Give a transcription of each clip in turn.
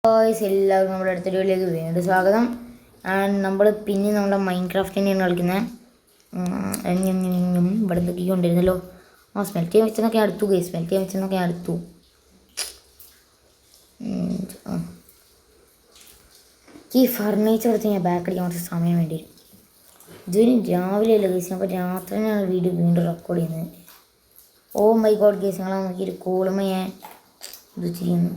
Guys എല്ലാവർക്കും നമ്മുടെ അടുത്തൊരു വീഡിയോയിലേക്ക് വീണ്ടും സ്വാഗതം. നമ്മൾ പിന്നെ നമ്മുടെ മൈൻക്രാഫ്റ്റ് തന്നെയാണ് കളിക്കുന്നത്. ഇവിടെ എന്തൊക്കെയുണ്ടായിരുന്നല്ലോ. സ്മെൽറ്റ് ചെയ്യാൻ വെച്ചെന്നൊക്കെ അടുത്തു ഗൈസ്, സ്മെൽറ്റ് ചെയ്യാൻ വെച്ചെന്നൊക്കെ അടുത്തു. ഈ ഫർണിച്ചർ എടുത്ത് ഞാൻ ബാക്ക് അടിക്കാൻ കുറച്ച് സമയം വേണ്ടി വരും. ഇതിന് രാവിലെ അല്ല ഗൈസ്, അപ്പോൾ രാത്രി തന്നെയാണ് വീഡിയോ വീണ്ടും റെക്കോർഡ് ചെയ്യുന്നത്. ഓ മൈ ഗോഡ് ഗൈസ്, ഞങ്ങളെ നോക്കിയൊരു കോളുമ ഞാൻ ഇത് ചെയ്യുന്നു.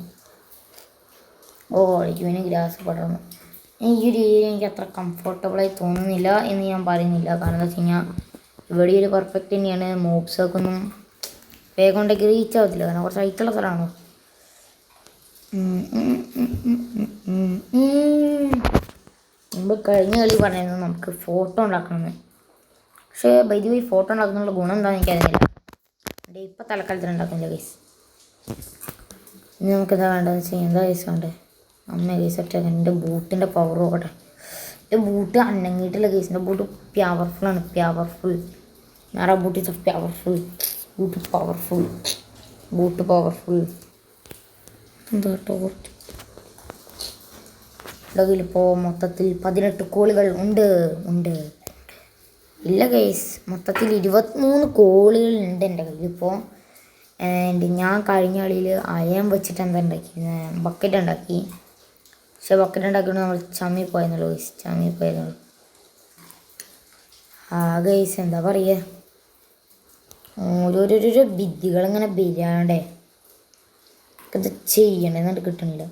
ഓ ഇവന് ഗ്രാസ് പടർന്നു. ഈ ഒരു ഏരിയ എനിക്ക് അത്ര കംഫർട്ടബിളായി തോന്നുന്നില്ല എന്ന് ഞാൻ പറയുന്നില്ല. കാരണം എന്താ വെച്ച് കഴിഞ്ഞാൽ ഇവിടെ ഒരു പെർഫെക്റ്റ് തന്നെയാണ്. മോബ്സൊക്കെ ഒന്നും വേഗം കൊണ്ടേക്ക് റീച്ച് ആവത്തില്ല, കാരണം കുറച്ച് ഹൈറ്റുള്ള സ്ഥലമാണോ. മുമ്പ് കഴിഞ്ഞ കളി പറഞ്ഞിരുന്നു നമുക്ക് ഫോട്ടോ ഉണ്ടാക്കണമെന്ന്. പക്ഷേ ബൈ ഫോട്ടോ ഉണ്ടാക്കുന്നതിനുള്ള ഗുണം എന്താണെന്ന് എനിക്കറിയില്ല. എൻ്റെ ഇപ്പം തലക്കാലത്തിന് ഉണ്ടാക്കുന്നില്ല ഗൈസ്. ഇനി നമുക്കെന്താ വേണ്ടതെന്ന് വെച്ച് കഴിഞ്ഞാൽ എന്താ ഗൈസ് വേണ്ടേ. അമ്മ കേസ് ഒറ്റ എൻ്റെ ബൂട്ടിൻ്റെ പവർ നോക്കട്ടെ. എൻ്റെ ബൂട്ട് അനങ്ങിയിട്ടില്ല കേസ്. എൻ്റെ ബൂട്ട് പവർഫുള്ളാണ്, പവർഫുൾ. വേറെ boot is powerful, boot powerful, boot powerful. എന്താ ടോർച്ച് ഇപ്പോൾ മൊത്തത്തിൽ 18 കോളുകൾ ഉണ്ട്. ഇല്ല കേസ്, മൊത്തത്തിൽ 23 കോളുകൾ ഉണ്ട് എൻ്റെ കയ്യിലിപ്പോൾ. ആൻഡ് ഞാൻ കഴിഞ്ഞ കളിയിൽ അയം വെച്ചിട്ട് എന്താ ഉണ്ടാക്കി, ബക്കറ്റ് ഉണ്ടാക്കി. പക്ഷെ ബക്കറ്റ് ഉണ്ടാക്കിയിട്ട് നമ്മൾ ചമ്മിപ്പോയെന്നുള്ളൂ ഗൈസ്, ചമ്മിപ്പോയെന്നുള്ളൂ. ഗൈസ് എന്താ പറയുക, ഓരോരോ വിദ്യകളിങ്ങനെ ബിരാണ്ടേ ഇത് ചെയ്യണമെന്നിട്ട് കിട്ടണില്ല.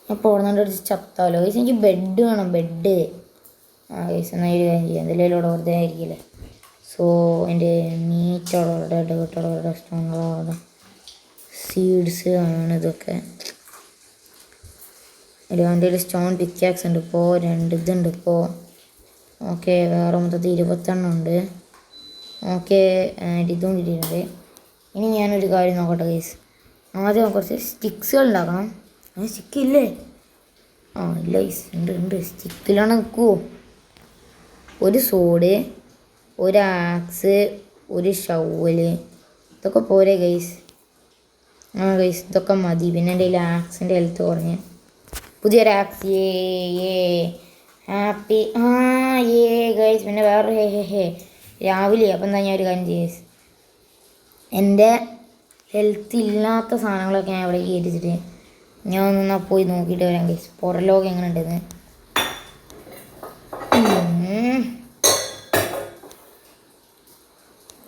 ഞാൻ പോകുന്നുണ്ട് ഒരു ചത്താവല്ലോ ഗൈസ്. എനിക്ക് ബെഡ് വേണം, ബെഡ്. ഗൈസ് എന്നാൽ ഒരു കാര്യം ചെയ്യാം, എന്തെങ്കിലും ഇവിടെ വെറുതെ ആയിരിക്കില്ലേ. സോ എൻ്റെ മീറ്റോടെ ഡേട്ടോടെ സ്റ്റോണുകളോടെ സീഡ്സ് ആണ് ഇതൊക്കെ. എൻ്റെ ഒരു സ്റ്റോൺ പിക്കാക്സ് ഉണ്ട് ഇപ്പോൾ, 2 ഇതുണ്ട് ഇപ്പോൾ. ഓക്കെ, വേറെ മൊത്തത്തിൽ 20 ഉണ്ട്. ഓക്കെ, ഇതും കിട്ടിയിട്ടുണ്ട്. ഇനി ഞാനൊരു കാര്യം നോക്കട്ടെ ഗൈസ്. ആദ്യം കുറച്ച് സ്റ്റിക്സുകൾ ഉണ്ടാക്കണം. സ്റ്റിക്കില്ലേ? ഇല്ല ഗൈസ്, ഉണ്ട്. സ്റ്റിക്കിലാണ് നിൽക്കുമോ? ഒരു സോഡ്, ഒരു ആക്സ്, ഒരു ഷവല്, ഇതൊക്കെ പോരെ ഗൈസ്? ഗൈസ് ഇതൊക്കെ മതി. പിന്നെ എൻ്റെ കയ്യിൽ ആക്സിൻ്റെ ഹെൽത്ത് കുറഞ്ഞ് പുതിയൊരു ആക്സ്. Happy guys. പിന്നെ വേറൊരു രാവിലെ. അപ്പം എന്താ ഞാൻ ഒരു കാര്യം ചെയ്യും, എൻ്റെ ഹെൽത്ത് ഇല്ലാത്ത സാധനങ്ങളൊക്കെ ഞാൻ ഇവിടെ കയറ്റിച്ചിട്ട് ഞാൻ ഒന്നാ പോയി നോക്കിയിട്ട് വരാം ഗൈസ്, പുറലോകം എങ്ങനെ ഉണ്ടെന്ന്.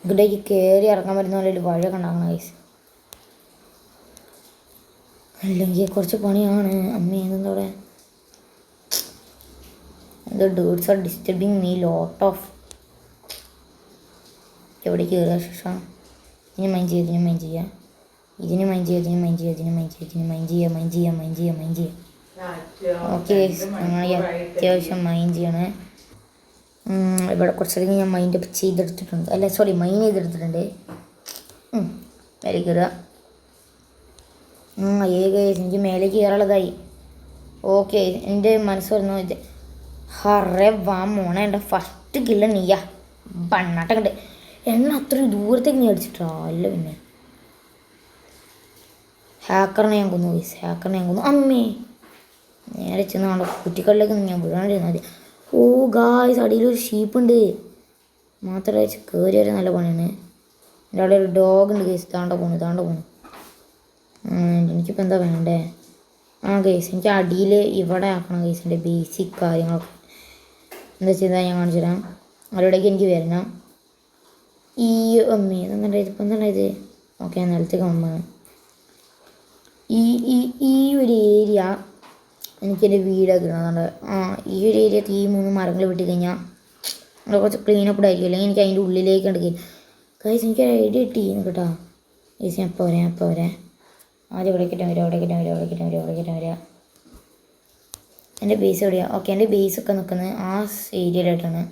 ഇവിടേക്ക് കയറി ഇറങ്ങാൻ പറ്റുന്ന പോലെ ഒരു വഴിയൊക്കെ ഉണ്ടാക്കണം ഗൈസ്, അല്ലെങ്കിൽ കുറച്ച് പണിയാണ്. അമ്മയെന്തോടെ എന്തോ dirts are disturbing me lot of. എവിടെ കയറുക ശേഷം ഇതിന് മൈൻഡ് ചെയ്യുക, ഇതിന് മൈൻഡ് ചെയ്യുക, ഇതിന് മൈൻഡ് ചെയ്യുക, ഇതിന് മൈൻഡ് ചെയ്യുക, ഇതിന് മൈൻഡ് ചെയ്യുക, ഇതിന് മൈൻഡ് ചെയ്യുക, മൈൻഡ് ചെയ്യുക, മൈൻഡ് ചെയ്യുക, മൈൻഡ് ചെയ്യുക. ഓക്കെ, നമ്മൾ ഈ അത്യാവശ്യം മൈൻഡ് ചെയ്യണേ. ഇവിടെ കുറച്ചധികം ഞാൻ മൈൻഡ് ചെയ്തെടുത്തിട്ടുണ്ട്, അല്ല സോറി മൈൻ ചെയ്തെടുത്തിട്ടുണ്ട്. മേലെ കയറുക. എനിക്ക് മേലേക്ക് കയറാനുള്ളതായി. ഓക്കെ, എൻ്റെ മനസ്സ് പറഞ്ഞു ഇത് ഹറേ വാ മോണെ, എൻ്റെ ഫസ്റ്റ് കില്ല നീയാ ബണ്ണാട്ടം കണ്ട്. എണ്ണ അത്രയും ദൂരത്തേക്ക് നീ അടിച്ചിട്ടാ. അല്ല പിന്നെ ഹാക്കറിനെ ഞാൻ കൊന്നു ഗൈസ്, ഹാക്കറിനെ ഞാൻ കൊന്നു. അമ്മേ നേരെ ചെന്ന് നമ്മുടെ കുറ്റികളിലേക്ക് ഞാൻ വീഴാണ്ടിരുന്നാൽ മതി. ഓ ഗായ്സ്, അടിയിലൊരു ഷീപ്പുണ്ട്. മാത്രമല്ല കയറി വരെ നല്ല പണിയാണ്. എൻ്റെ അവിടെ ഒരു ഡോഗ് ഉണ്ട് ഗൈസ്. താണ്ട പോണു. എനിക്കിപ്പോൾ എന്താ വേണ്ടേ? ഗൈസ് എനിക്ക് അടിയിൽ ഇവിടെ ആക്കണം ഗൈസ്, എൻ്റെ ബേസിക് കാര്യങ്ങളൊക്കെ. എന്താ ചെയ്താൽ ഞാൻ കാണിച്ചു തരാം. അവരുടേക്ക് എനിക്ക് വരണം. ഈ അമ്മേ എന്തുണ്ടായത്, ഇപ്പം എന്തുണ്ടായത്? ഓക്കെ, നിലത്തേക്ക് അമ്മ. ഈ ഒരു ഏരിയ എനിക്കെൻ്റെ വീടൊക്കെ ഇടുന്നുണ്ട്. ഈ ഒരു ഏരിയ ഈ 3 മരങ്ങൾ വെട്ടി കഴിഞ്ഞാൽ അവിടെ കുറച്ച് ക്ലീനപ്പ് ആയിരിക്കും. അല്ലെങ്കിൽ എനിക്ക് അതിൻ്റെ ഉള്ളിലേക്ക് എടുക്കും ഗൈസ്. എനിക്കൊരു ഐഡിയ കിട്ടി കേട്ടോ ഗൈസ്. ഞാൻ ഇപ്പോൾ വരാം. ആദ്യം എവിടേക്കിട്ടും വരിക. എൻ്റെ ബേസ് എവിടെയാണ്? ഓക്കെ, എൻ്റെ ബേസൊക്കെ നിൽക്കുന്നത് ആ ഏരിയയിലായിട്ടാണ്.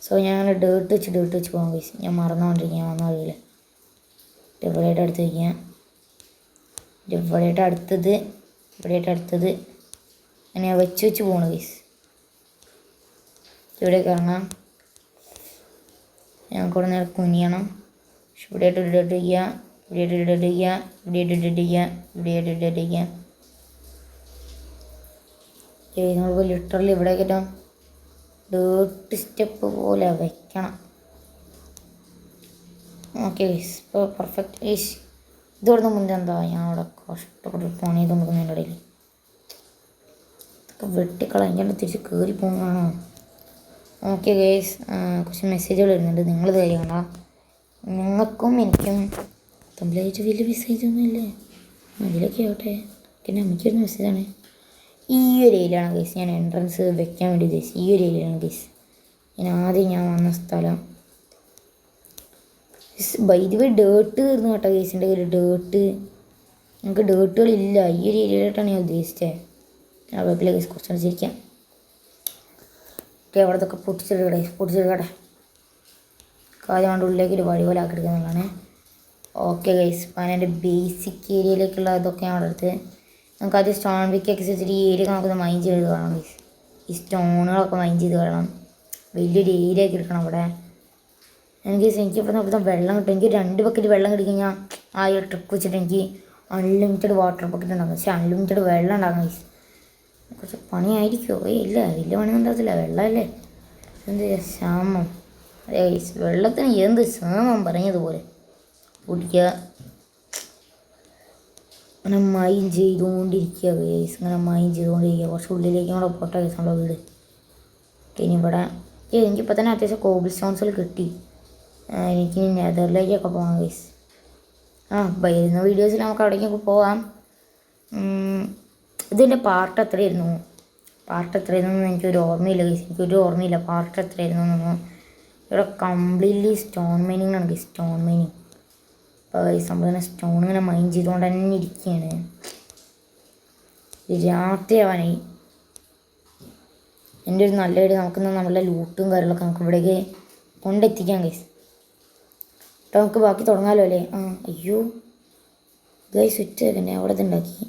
സോ ഞാൻ അങ്ങനെ ഡേർട്ട് വെച്ച് പോകാം ഗൈസ്. ഞാൻ മറന്നുകൊണ്ടിരിക്കുക, ഞാൻ വന്ന വഴിയിൽ ഇവിടെയായിട്ട് അടുത്ത് വയ്ക്കുക. ഇവിടെയായിട്ട് അടുത്തത് അങ്ങനെ വെച്ച് പോകണം ഗൈസ്. ഇവിടേക്ക് ഇറങ്ങാം. ഞാൻ കുറേ നേരം കുനിയണം. ഇവിടെയായിട്ട് ഡേർട്ട് വയ്ക്കുക. ഇവിടെ ഇട്ടിട്ടിരിക്കുക, ഇവിടെ ഇട്ടിട്ടിരിക്കുക, ഇവിടെ ഇട്ടിട്ടിരിക്കുക. നമ്മളിപ്പോൾ ലിറ്ററലി ഇവിടെ കേട്ടോ ഡേർട്ട് സ്റ്റെപ്പ് പോലെ വെക്കണം. ഓക്കെ ഗൈസ്, ഇപ്പോൾ പെർഫെക്റ്റ് ഗൈസ്. ഇതോടുന്ന മുന്നേ എന്താ ഞാൻ അവിടെ കഷ്ടപ്പെട്ട് പണി ചെയ്ത് നോക്കുന്നതിൻ്റെ ഇടയിൽ ഇതൊക്കെ വെട്ടിക്കളഞ്ഞാൽ തിരിച്ച് കയറി പോകുന്നതാണോ? ഓക്കെ ഗൈസ്, കുറച്ച് മെസ്സേജുകൾ വരുന്നുണ്ട്, നിങ്ങളിത് കഴിയണ്ട. നിങ്ങൾക്കും എനിക്കും തമ്മിലായിട്ട് വലിയ മെസ്സേജൊന്നും ഇല്ലേ, അതിലൊക്കെ ആവട്ടെ. പിന്നെ അമ്മയ്ക്കൊരു മെസ്സേജാണ്. ഈ ഒരു ഏരിയയാണ് ഗൈസ് ഞാൻ എൻട്രൻസ് വെക്കാൻ വേണ്ടി ഉദ്ദേശിച്ചത്. ഈ ഒരു ഏരിയയാണ് ഗൈസ് ഞാൻ വന്ന സ്ഥലം. ബൈ ദി വേ ഡേർട്ട് തീർന്നു കേട്ടോ ഗൈസിൻ്റെ കയ്യിൽ. നമുക്ക് ഡേർട്ടുകളില്ല. ഈ ഒരു ഏരിയയിലായിട്ടാണ് ഞാൻ ഉദ്ദേശിച്ചത്. ആ കുഴപ്പമില്ല ഗൈസ്, കുറച്ചുകൂടെ ചിരിക്കാം. ഓക്കെ, അവിടത്തൊക്കെ പൊട്ടിച്ചെടുക്കട്ടെ. കാര്യം കൊണ്ട് ഉള്ളിലേക്ക് ഒരു വഴി പോലെ ആക്കിയെടുക്കുന്നതാണ്. ഓക്കെ ഗൈസ്, അപ്പം എൻ്റെ ബേസിക് ഏരിയയിലേക്കുള്ള ഇതൊക്കെ ഞാൻ അവിടെ എടുത്ത് നമുക്ക് ആദ്യം സ്റ്റോൺ പിക്കൊക്കെ വെച്ചിട്ട് ഈ ഏരിയ നമുക്കൊന്ന് മൈൻഡ് ചെയ്ത് കാണാം ഗൈസ്. ഈ സ്റ്റോണുകളൊക്കെ മൈൻഡ് ചെയ്ത് കാണാം. വലിയൊരു ഏരിയ ഒക്കെ എടുക്കണം അവിടെ. എനിക്കിപ്പോൾ ഇവിടുത്തെ വെള്ളം കിട്ടും. എനിക്ക് 2 ബക്കറ്റ് വെള്ളം കിട്ടിക്കഴിഞ്ഞാൽ ആ ഒരു ട്രിപ്പ് വെച്ചിട്ട് എനിക്ക് അൺലിമിറ്റഡ് വാട്ടർ ബക്കറ്റ് ഉണ്ടാകും. പക്ഷേ അൺലിമിറ്റഡ് വെള്ളം ഉണ്ടാകും ഗൈസ്. കുറച്ച് പണിയായിരിക്കുമോ? ഇല്ല, വലിയ പണിയൊന്നും ഉണ്ടാകത്തില്ല. വെള്ളമല്ലേ, എന്ത് ക്ഷാമം. അതെ ഗൈസ്, വെള്ളത്തിന് എന്ത് ക്ഷാമം പറഞ്ഞതുപോലെ കുടിക്കുക. അങ്ങനെ മൈൻഡ് ചെയ്തുകൊണ്ടിരിക്കുക ഗൈസ്, കുറച്ച് ഉള്ളിലേക്ക് കൂടെ പോട്ടെ ഗൈസ് നമ്മുടെ വീട്. ഇനി ഇവിടെ എനിക്കിപ്പോൾ തന്നെ അത്യാവശ്യം കോബിൾ സ്റ്റോൺസിൽ കിട്ടി. എനിക്ക് നെതറിലേക്കൊക്കെ പോകാം ഗൈസ്. വരുന്ന വീഡിയോസിൽ നമുക്ക് അവിടേക്കൊക്കെ പോകാം. ഇതിൻ്റെ പാർട്ട് എത്രയായിരുന്നു എനിക്കൊരു ഓർമ്മയില്ല ഗൈസ്. പാർട്ട് എത്രയായിരുന്നു എന്നൊന്നും. ഇവിടെ കംപ്ലീറ്റ്ലി സ്റ്റോൺ മൈനിങ് ആണ് ഗൈസ്, സ്റ്റോൺ മൈനിങ്. അപ്പോൾ ഗൈസ് നമ്മളിങ്ങനെ സ്റ്റോൺ ഇങ്ങനെ മൈൻ ചെയ്തുകൊണ്ട് തന്നെ ഇരിക്കുകയാണ്. രാത്രിയാവാനായി. എൻ്റെ ഒരു നല്ല ഐഡിയ, നമുക്ക് നമ്മളുടെ ലൂട്ടും കാര്യങ്ങളൊക്കെ നമുക്ക് ഇവിടേക്ക് കൊണ്ടെത്തിക്കാം ഗൈസ്. അപ്പോൾ നമുക്ക് ബാക്കി തുടങ്ങാമല്ലോ അല്ലേ? അയ്യോ ഗൈസ്, സ്വിച്ച് വെക്കണ്ടേ, അവിടെ ഇതുണ്ടാക്കി.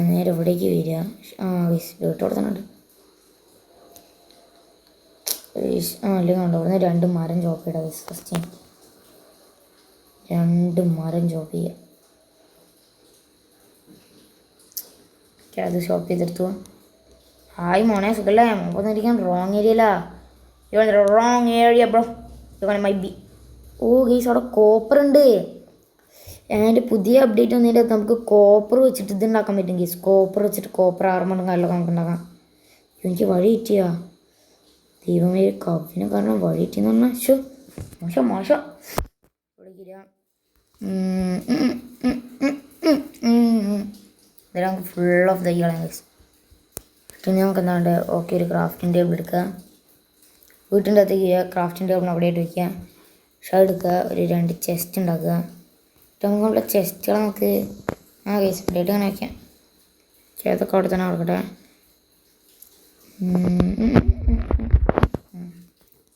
നേരെ ഇവിടേക്ക് വരിക. ഗൈസ് വീട്ട് കൊടുത്തുണ്ട്. അല്ലെങ്കിൽ ഉണ്ടോ അവിടെ നിന്ന് 2 മരം ചോപ്പ് ചെയ്യണം ഗൈസ്. ഫസ്റ്റ് 2 മരം ചോപ്പ് ചെയ്യുക. അത് ഷോപ്പ് ചെയ്തെടുത്തു. ഹായ് മോനെ, സുഖല്ലേ? മുമ്പൊന്നിരിക്കാൻ റോങ് ഏരിയയിലാ. Wrong area bro. മൈ ബി. ഓ ഗൈസ്, അവിടെ കോപ്പർ ഉണ്ട്. എൻ്റെ പുതിയ അപ്ഡേറ്റ് വന്നതിൻ്റെ അകത്ത് നമുക്ക് കോപ്പർ വെച്ചിട്ട് ഇത് ഉണ്ടാക്കാൻ പറ്റും ഗൈസ്. കോപ്പർ വെച്ചിട്ട് കോപ്പർ ആർമറും കാര്യങ്ങളൊക്കെ നമുക്ക് ഉണ്ടാക്കാം. എനിക്ക് വഴി കിട്ടിയാ ദൈവമേ, കവിനെ കാരണം വഴി കിട്ടിയെന്ന് പറഞ്ഞാൽ മോശം. ഇതിൽ നമുക്ക് ഫുൾ ഓഫ് തൈകളാണ് ഗൈസ്. പിന്നെ നമുക്ക് എന്താണ്ട് ഓക്കെ ഒരു ക്രാഫ്റ്റിംഗ് ടേബിൾ എടുക്കുക. വീട്ടിൻ്റെ അകത്തേക്ക് ചെയ്യുക. ക്രാഫ്റ്റിംഗ് ടേബിൾ അവിടെയായിട്ട് വയ്ക്കുക. ഷർട്ട് എടുക്കുക. ഒരു 2 ചെസ്റ്റ് ഉണ്ടാക്കുക. നമുക്ക് നമ്മുടെ ചെസ്റ്റുകൾ നമുക്ക് ഗൈസ് ഇവിടെയായിട്ട് അങ്ങനെ വയ്ക്കാം. ചേർത്തൊക്കെ അവിടെ തന്നെ കൊടുക്കട്ടെ.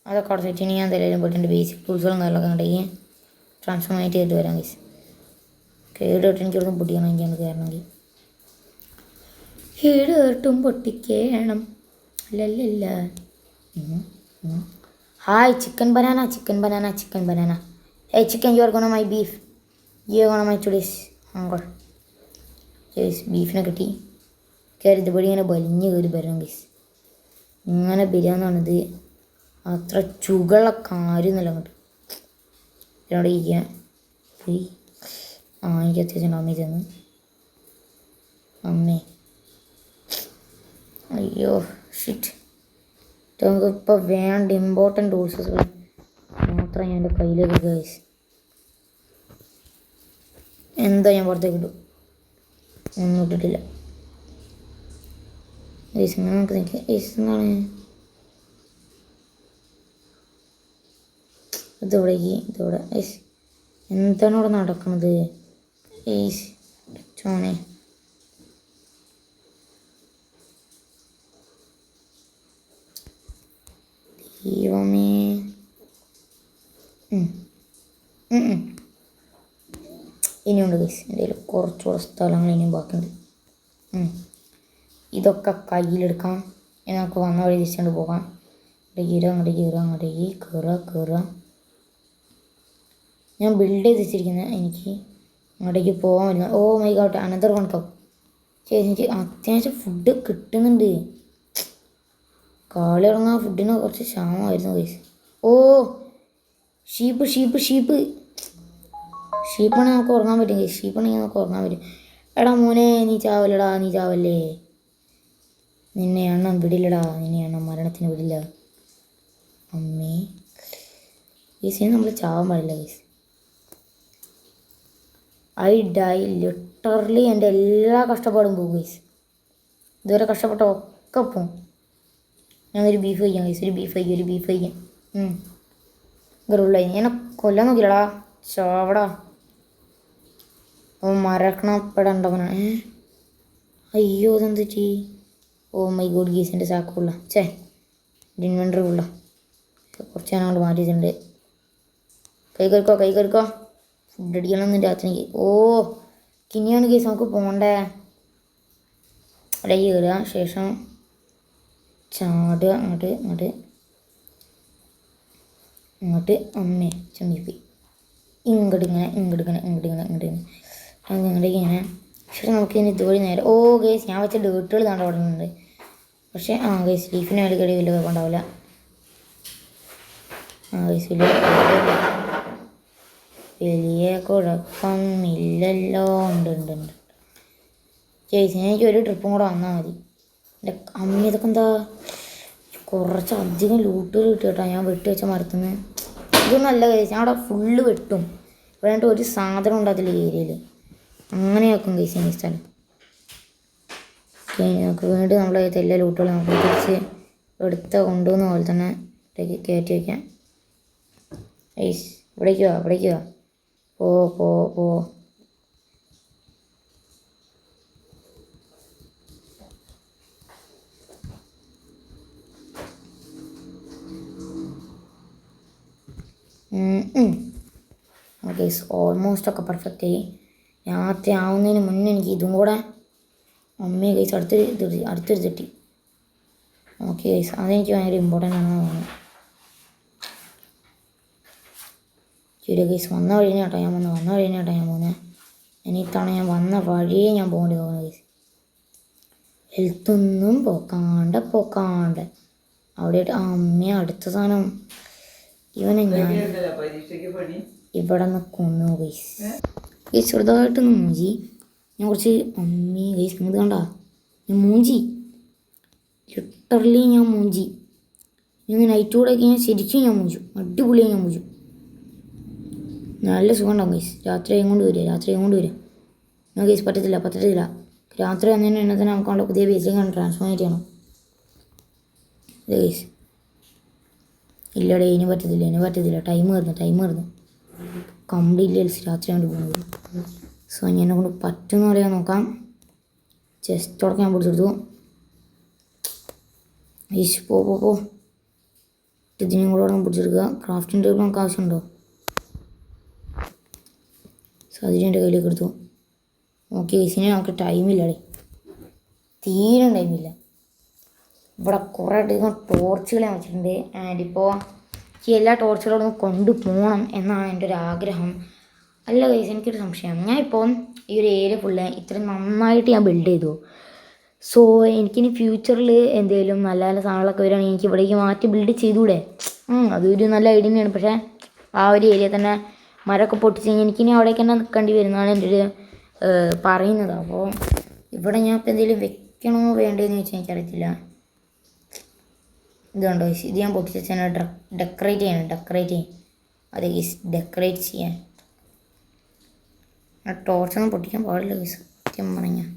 അതൊക്കെ അവിടെ വെച്ച് ഞാൻ എന്തെങ്കിലും പോയിട്ടുണ്ട്. ബേസിക് ടൂൾസുകളും കാര്യങ്ങളൊക്കെ ഉണ്ടെങ്കിൽ ട്രാൻസ്ഫോർമേറ്റ് ചെയ്തിട്ട് വരാം ഗൈസ്. കേടിട്ട് എനിക്കൊന്നും പൊട്ടിക്കണം. എനിക്കാണ് കയറണമെങ്കിൽ കേട്ടും പൊട്ടിക്കണം. അല്ലല്ല. Hi chicken banana. Hey chicken, you are gonna my beef. You are gonna my today's hunger. Yes, ബീഫിനെ കിട്ടി. കയറി ഇതുപടി ഇങ്ങനെ വലിഞ്ഞ് കയറി വരണം ഗൈസ്. ഇങ്ങനെ ബിരിയാണിത് അത്ര ചുകളുള്ള കാര്യമൊന്നുമല്ല അങ്ങോട്ട്. ഇതിനോട് ഇരിക്കുക. എനിക്ക് അത്യാവശ്യം അമ്മ ചെന്ന് അമ്മേ. അയ്യോ ഷിറ്റ്. നമുക്കിപ്പോൾ വേണ്ട ഇമ്പോർട്ടൻ്റ് ടൂൾസ് മാത്രം ഞാൻ എൻ്റെ കയ്യിലേക്ക് ഗൈസ്. എന്താ ഞാൻ പുറത്തേക്ക് ഇട്ടു? ഒന്നും ഇട്ടിട്ടില്ല ഗൈസ്. ഇങ്ങനെ നമുക്ക് നിൽക്കുക ഗൈസ്. എന്താണ് ഇതോടെ ഗൈസ്? എന്താണ് ഇവിടെ നടക്കുന്നത് ഗൈസ്? ചോനെ ദൈവമേ. ഇനിയുണ്ട് ഗൈസ്, എൻ്റെ കയ്യിൽ കുറച്ചുകൂടെ സ്ഥലങ്ങൾ ഇനിയും ബാക്കിയുണ്ട്. ഇതൊക്കെ കയ്യിലെടുക്കാം. ഇനി നമുക്ക് വന്ന വഴി തിരിച്ചുകൊണ്ട് പോകാം. അങ്ങോട്ടേക്ക് കയറുക. ഞാൻ ബിൽഡ് ചെയ്ത് വെച്ചിരിക്കുന്നത് എനിക്ക് അങ്ങോട്ടേക്ക് പോകാൻ പറ്റുന്ന. Oh my God, another one cup. ശരി, എനിക്ക് അത്യാവശ്യം ഫുഡ് കിട്ടുന്നുണ്ട്. കാളി ഇറങ്ങാൻ ഫുഡിന് കുറച്ച് ക്ഷാമമായിരുന്നു guys. Oh sheep sheep sheep ഷീപ്പാണെങ്കിൽ നമുക്ക് ഉറങ്ങാൻ പറ്റും ഗൈസ്. ഷീപ്പാണെങ്കിൽ നമുക്ക് ഉറങ്ങാൻ പറ്റും. എടാ മോനെ, നീ ചാവല്ലടാ, നീ ചാവല്ലേ. നിന്നെ എണ്ണം വിടില്ലടാ, നിന്നെ എണ്ണം മരണത്തിന് വിടില്ല. അമ്മേ ഗൈസ്, നമ്മൾ ചാവാൻ പാടില്ല ഗൈസ്. I die literally. എൻ്റെ എല്ലാ കഷ്ടപ്പാടും പോകും ഗൈസ്. ഇതുവരെ കഷ്ടപ്പെട്ട ഒക്കെ പോകും. ഞാൻ ഒരു ബീഫ് കഴിക്കാം ഗൈസ്, ഒരു ബീഫ് കഴിക്കാം. ഗറുള്ളായി എന്നെ കൊല്ലാൻ നോക്കില്ലടാ, ചാവടാ. ഓ മരക്കണപ്പെടണ്ടവനാ. അയ്യോ അതെന്ത് ചെയ്. ഓ മൈ ഗോഡ് ഗീസ്, എൻ്റെ ചാക്കുള്ള ഇൻവെൻട്രി ഉള്ള കുറച്ച് ഞാൻ അങ്ങോട്ട് മാറ്റിയിട്ടുണ്ട്. കൈ കരുക്കോ ഫുഡ് അടിക്കണം രാത്രി. ഓ കിനിയാണ് കേസ്, നമുക്ക് പോകണ്ടേ. അവിടെ കയറുക, ശേഷം ചാടുക അങ്ങോട്ട് അമ്മേ ചമ്മിപ്പോയി. ഇങ്ങോട്ട് ഇങ്ങനെ. പക്ഷേ നമുക്ക് ഇനി ഇതുവഴി നേരെ. ഓ ഗേസ്, ഞാൻ വെച്ച ഡേട്ടുകൾ താണ്ട് അവിടെ ഉണ്ട്. പക്ഷേ ഗേസ് ലീഫിന് വേണ്ടിക്കടി വലിയ കുഴപ്പമുണ്ടാവില്ല. ഗേസ് വലിയ കുഴപ്പമില്ലല്ലോ. ഉണ്ട് ചേച്ചി, എനിക്ക് ഒരു ട്രിപ്പും കൂടെ വന്നാൽ മതി. എൻ്റെ അമ്മ ഇതൊക്കെ എന്താ കുറച്ചധികം ലൂട്ടുകൾ കിട്ടും കേട്ടോ. ഞാൻ വെട്ടി വെച്ച മരത്തുനിന്ന് ഇതൊന്നും അല്ല കേസ്, ഞാൻ അവിടെ ഫുള്ള് വെട്ടും. ഇവിടെ ഒരു സാധനം ഉണ്ടാകത്തില്ല ഏരിയയിൽ. അങ്ങനെയാക്കും കേസ് ഈ സ്ഥലം. നമുക്ക് വേണ്ടി നമ്മളെ എല്ലാ ലൂട്ടുകളും നമുക്ക് തിരിച്ച് എടുത്ത കൊണ്ടുവന്ന പോലെ തന്നെ കയറ്റി വയ്ക്കാം. ഏയ്സ് ഇവിടേക്ക് വാ. പോ. ഓക്കെ, ഓൾമോസ്റ്റ് ഒക്കെ പെർഫെക്റ്റ് ആയി. രാത്രി ആവുന്നതിന് മുന്നേ എനിക്ക് ഇതും കൂടെ അമ്മയെ കേസ് അടുത്തൊരു തെറ്റി. ഓക്കെ കേസ്, അതെനിക്ക് ഭയങ്കര ഇമ്പോർട്ടൻ്റ് ആണെന്ന് തോന്നുന്നു. ശരി കേസ്, വന്ന വഴിയാണ് കേട്ടോ ഞാൻ പോകുന്നത്. ഇനി ഇത്തവണ ഞാൻ വന്ന വഴിയേ ഞാൻ പോകേണ്ടി പോകുന്നത് കേസ്. ഹെൽത്തൊന്നും പോക്കാണ്ട് അവിടെ അമ്മയെ അടുത്ത സാധനം ഇവനെ ഞാൻ ഇവിടെ നിന്ന് കൊന്നു ഗൈസ്. ചെറുതായിട്ടൊന്ന് മൂഞ്ചി ഞാൻ കുറച്ച്. അമ്മേ ഗൈസ്, ഇത് കണ്ടാ ഞാൻ മൂഞ്ചി, ലിറ്ററലി ഞാൻ മൂഞ്ചി. ഇന്ന് നൈറ്റ് കൂടെയൊക്കെ ഞാൻ ശരിക്കും ഞാൻ മൂഞ്ചു, അടിപൊളിയായി ഞാൻ മൂഞ്ചു. നല്ല സുഖം ഉണ്ടാവും ഗൈസ്. രാത്രി കൊണ്ട് വരിക. ഞാൻ ഗൈസ് പറ്റത്തില്ല. രാത്രി വന്നതിന് എന്നെ തന്നെ നമുക്ക് പുതിയ ബേസിലേക്കാണ് ട്രാൻസ്ഫോർമേറ്റ് ചെയ്യണം. ഗൈസ് ഇല്ലടേ, ഇനി പറ്റത്തില്ല. ടൈം വരുന്നു കംപ്ലീറ്റ്ലി എൽസ് രാത്രി കൊണ്ട് പോകുന്നത്. സോ എന്നെ കൊണ്ട് പറ്റുമെന്ന് പറയാൻ നോക്കാം. ചെസ്റ്റോടൊക്കെ ഞാൻ പിടിച്ചെടുത്തു. ഈശ് പോ. ഇതിനും കൂടെ പിടിച്ചെടുക്കുക. ക്രാഫ്റ്റിംഗ് ടേബിൾ നമുക്ക് ആവശ്യമുണ്ടോ? സോ അതിന് എൻ്റെ കയ്യിലേക്ക് എടുത്തു. ഓക്കെ ഈസിനെ നമുക്ക് ടൈമില്ലടേ, തീരെ ടൈമില്ല. ഇവിടെ കുറേ അധികം ടോർച്ചുകൾ ഞാൻ വെച്ചിട്ടുണ്ട്. ആൻഡ് ഇപ്പോൾ ഈ എല്ലാ ടോർച്ചുകളോടും കൊണ്ടുപോകണം എന്നാണ് എൻ്റെ ഒരു ആഗ്രഹം. അല്ല ഗൈസ്, എനിക്കൊരു സംശയം. ഞാൻ ഇപ്പോൾ ഈ ഒരു ഏരിയ ഫുള്ള് ഇത്രയും നന്നായിട്ട് ഞാൻ ബിൽഡ് ചെയ്തു. സോ എനിക്കിനി ഫ്യൂച്ചറിൽ എന്തെങ്കിലും നല്ല സാധനങ്ങളൊക്കെ വരികയാണെങ്കിൽ എനിക്ക് ഇവിടേക്ക് മാറ്റി ബിൽഡ് ചെയ്തുകൂടെ? അതൊരു നല്ല ഐഡിയ തന്നെയാണ്. പക്ഷേ ആ ഒരു ഏരിയ തന്നെ മരമൊക്കെ പൊട്ടിച്ച് കഴിഞ്ഞാൽ എനിക്കിനി അവിടേക്ക് തന്നെ നിൽക്കേണ്ടി വരുന്നതാണ് എൻ്റെ ഒരു പറയുന്നത്. അപ്പോൾ ഇവിടെ ഞാൻ ഇപ്പോൾ എന്തെങ്കിലും വെക്കണോ വേണ്ടതെന്ന് ചോദിച്ചാൽ എനിക്കറിയത്തില്ല. ഇത് കണ്ടോ, ഇത് ഞാൻ പൊട്ടിച്ച് വെച്ചാൽ ഡെക്കറേറ്റ് ചെയ്യും. അതെ ഗീസ്, ഡെക്കറേറ്റ് ചെയ്യാൻ. ആ ടോർച്ചൊന്നും പൊട്ടിക്കാൻ പാടില്ല ഗീസ്, സത്യം പറഞ്ഞാൽ.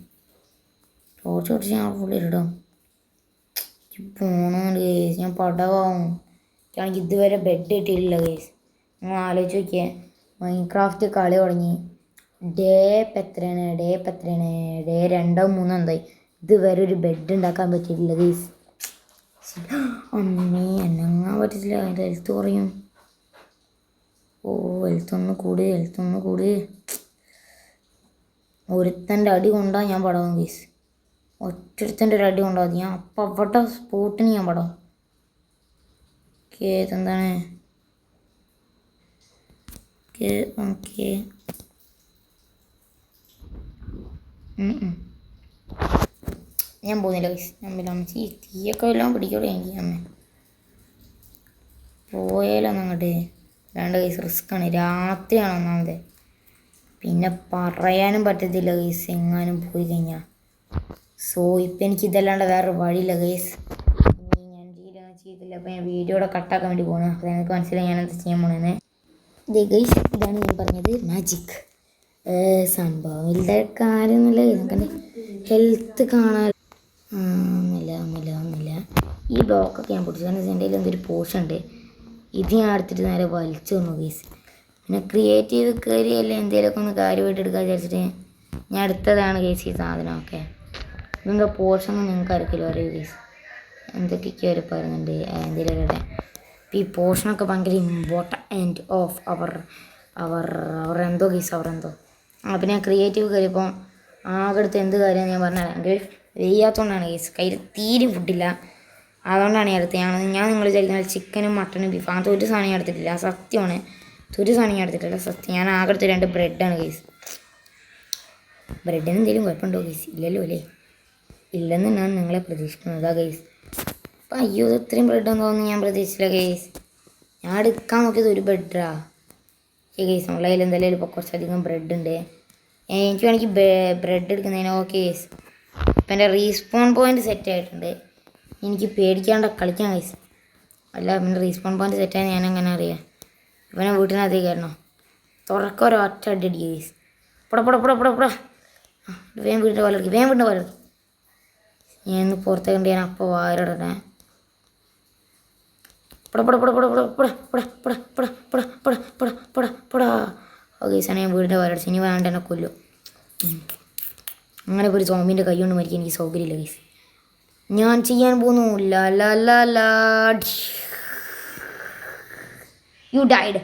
ടോർച്ച് പൊട്ടിച്ച് ഞാൻ ഫുള്ള് ഇടാം. പോകണമെന്ന് ഗേസ്, ഞാൻ പടവാവും. എനിക്കാണെങ്കിൽ ഇതുവരെ ബെഡ് കിട്ടിയിട്ടില്ല ഗേസ്. നിങ്ങൾ ആലോചിച്ച് നോക്കിയാൽ മൈൻക്രാഫ്റ്റ് കളി തുടങ്ങി ഡേ ഇപ്പം എത്രയാണ്? ഡേ 2 3 എന്തായി, ഇതുവരെ ഒരു ബെഡ് ഉണ്ടാക്കാൻ പറ്റിയിട്ടില്ല ഗേസ്. അമ്മേ എന്നെങ്ങാൻ പറ്റത്തില്ല, അതിൻ്റെ ഹെൽത്ത് കുറയും. ഹെൽത്തൊന്ന് കൂടി. ഒരുത്തൻ്റെ അടി കൊണ്ടാൽ ഞാൻ പടവും ഗേസ്. ഒറ്റൊരുത്തൻ്റെ ഒരു അടി കൊണ്ടാൽ മതി, ഞാൻ അപ്പം അവിടെ സ്പോട്ടിന് ഞാൻ പടവും. ഇതെന്താണ് ഓക്കെ ഓക്കെ. ഞാൻ പോകുന്നില്ല ഗൈസ്. ഞാൻ അമ്മച്ചി തീയൊക്കെ എല്ലാം പിടിക്കോളൂ എനിക്ക് അമ്മ. പോയാലൊന്നും അങ്ങോട്ട് വേണ്ട ഗൈസ്, റിസ്ക്കാണ്. രാത്രിയാണ് ഒന്നാമത്. പിന്നെ പറയാനും പറ്റത്തില്ല ഗൈസ് എങ്ങാനും പോയി കഴിഞ്ഞാൽ. സോ ഇപ്പം എനിക്ക് ഇതല്ലാണ്ട് വേറെ വഴിയില്ല ഗൈസ്. ഞാൻ ചെയ്തില്ല. അപ്പോൾ ഞാൻ വീഡിയോയുടെ കട്ടാക്കാൻ വേണ്ടി പോകുന്നു. അപ്പോൾ എനിക്ക് മനസ്സിലായി ഞാൻ എന്താ ചെയ്യാൻ പോണെന്ന്. ഇതേ ഗൈസ്, ഇതാണ് ഞാൻ പറഞ്ഞത് മാജിക്. സംഭവം വലിയ കാര്യമൊന്നുമില്ല. നമുക്കെൻ്റെ ഹെൽത്ത് കാണാൻ ഒന്നുമില്ല. ഈ ബ്ലോക്കൊക്കെ ഞാൻ പൊട്ടിച്ചു. കാരണം എൻ്റെ കയ്യിൽ എന്തൊരു പോഷൻ ഉണ്ട്. ഇത് ഞാൻ എടുത്തിട്ട് നേരെ വലിച്ചു തന്നു ഗൈസ്. പിന്നെ ക്രിയേറ്റീവ് കയറിയല്ലേ എന്തെങ്കിലുമൊക്കെ ഒന്ന് കാര്യമായിട്ട് എടുക്കാൻ വിചാരിച്ചിട്ട് ഞാൻ എടുത്തതാണ് ഗൈസ് ഈ സാധനമൊക്കെ. ഇതെന്താ പോഷൻ നിങ്ങൾക്ക് ആർക്കില്ല അറിയോ ഗൈസ്? എന്തൊക്കെയൊക്കെ അവർ പറയുന്നുണ്ട് എന്തെങ്കിലും ഇവിടെ. ഈ പോഷനൊക്കെ ഭയങ്കര ഇമ്പോർട്ടൻറ്റ് ഓഫ് അവർ എന്തോ ഗൈസ് അവരെന്തോ. അപ്പം ഞാൻ ക്രിയേറ്റീവ് കയറിയപ്പോൾ ആകെ അടുത്ത് എന്ത് കാര്യമാണ് ഞാൻ പറഞ്ഞത്. എൻ്റെ വെയ്യാത്തതുകൊണ്ടാണ് ഗൈസ്, കയ്യിൽ തീരെ ഫുഡില്ല. അതുകൊണ്ടാണ് ഞാൻ എടുത്തത്. ഞാൻ നിങ്ങൾ വിചാരിക്കുന്നത് ചിക്കനും മട്ടനും ബീഫ് അങ്ങനത്തെ ഒരു സാധനം ഞാൻ എടുത്തിട്ടില്ല. സത്യമാണ്, ഒരു സാധനം ഞാൻ എടുത്തിട്ടില്ല സത്യം. ഞാൻ ആകെ എടുത്ത് 2 ബ്രെഡാണ് ഗൈസ്. ബ്രെഡിന് എന്തെങ്കിലും കുഴപ്പമുണ്ടോ ഗൈസ്? ഇല്ലല്ലോ അല്ലേ? ഇല്ലെന്ന് ഞാൻ നിങ്ങളെ പ്രതീക്ഷിക്കുന്നത്. അതാ ഗൈസ്. അപ്പം അയ്യോ ഇത് ഇത്രയും ബ്രെഡാന്ന് തോന്നുന്നു ഞാൻ പ്രതീക്ഷിച്ചില്ല ഗൈസ്. ഞാൻ എടുക്കാൻ നോക്കിയത് ഒരു ബ്രെഡാ. ഓക്കെ ഗൈസ്, നമ്മളെ കയ്യിൽ എന്തായാലും ഇപ്പോൾ കുറച്ചധികം ബ്രെഡ് ഉണ്ട്. എനിക്ക് വേണമെങ്കിൽ ബ്രെഡ് എടുക്കുന്നതിന് ഓക്കെ ഗൈസ്. ഇപ്പം എൻ്റെ റീസ്പോൺ പോയിൻ്റ് സെറ്റ് ആയിട്ടുണ്ട്. എനിക്ക് പേടിക്കാണ്ട് കളിക്കാം ഗൈസ്. അല്ല പിന്നെ റീസ്പോൺ പോയിൻ്റ് സെറ്റായി ഞാൻ എങ്ങനെ അറിയാം? ഇവനെ വീട്ടിനകത്തേക്ക് കയറണോ? തുറക്കം ഒരു ഒറ്റ അടി ഗൈസ്. പുട വേഗം വീടിൻ്റെ പാലെടുക്കി, വേഗം വീടിൻ്റെ പാലെടുക്കി. ഞാൻ ഇന്ന് പുറത്തേക്ക് ഉണ്ട്. ഞാൻ അപ്പോൾ വാരിടണേ. ഗൈസാണ് ഞാൻ വീടിൻ്റെ പാലടിച്ചു. ഇനി വേണ്ട എന്നെ കൊല്ലും. അങ്ങനെ ഒരു സോമ്പിൻ്റെ കൈ കൊണ്ട് മരിക്കാൻ എനിക്ക് സൗകര്യമില്ല ഗൈസ്. ഞാൻ ചെയ്യാൻ പോകുന്നു യു ഡൈഡ്.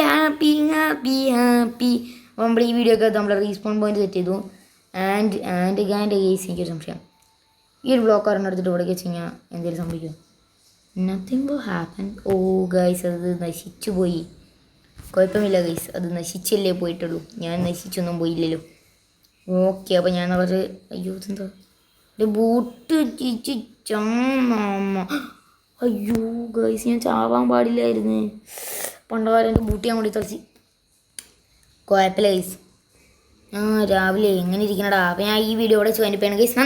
ഹാപ്പി നമ്മൾ ഈ വീഡിയോ ഒക്കെ നമ്മൾ റീസ്പോൺ പോയിന്റ് സെറ്റ് ചെയ്തു. ആൻഡ് ഗൈസ് എനിക്കൊരു സംശയം. ഈ ഒരു ബ്ലോക്ക് ഒരെണ്ണം എടുത്തിട്ട് ഇവിടെ വെച്ച് കഴിഞ്ഞാൽ എന്തെങ്കിലും സംഭവിക്കും? Nothing will happen. Oh guys, അത് നശിച്ചു പോയി. കുഴപ്പമില്ല ഗൈസ്, അത് നശിച്ചല്ലേ പോയിട്ടുള്ളൂ. ഞാൻ നശിച്ചൊന്നും പോയില്ലല്ലോ. ഓക്കെ, അപ്പോൾ ഞാൻ ഒരു അയ്യോ ഇതെന്തോ എൻ്റെ ബൂട്ട് അയ്യോ ഗൈസ്, ഞാൻ ചാവാൻ പാടില്ലായിരുന്നു. പണ്ടുകാലം എൻ്റെ ബൂട്ട് ഞാൻ കൊണ്ടി തളിച്ച്. കുഴപ്പമില്ല ഗൈസ്. രാവിലെ എങ്ങനെ ഇരിക്കണടാ. അപ്പോൾ ഞാൻ ഈ വീഡിയോ ഇവിടെ ചോദിക്കാൻ ഗൈസ്.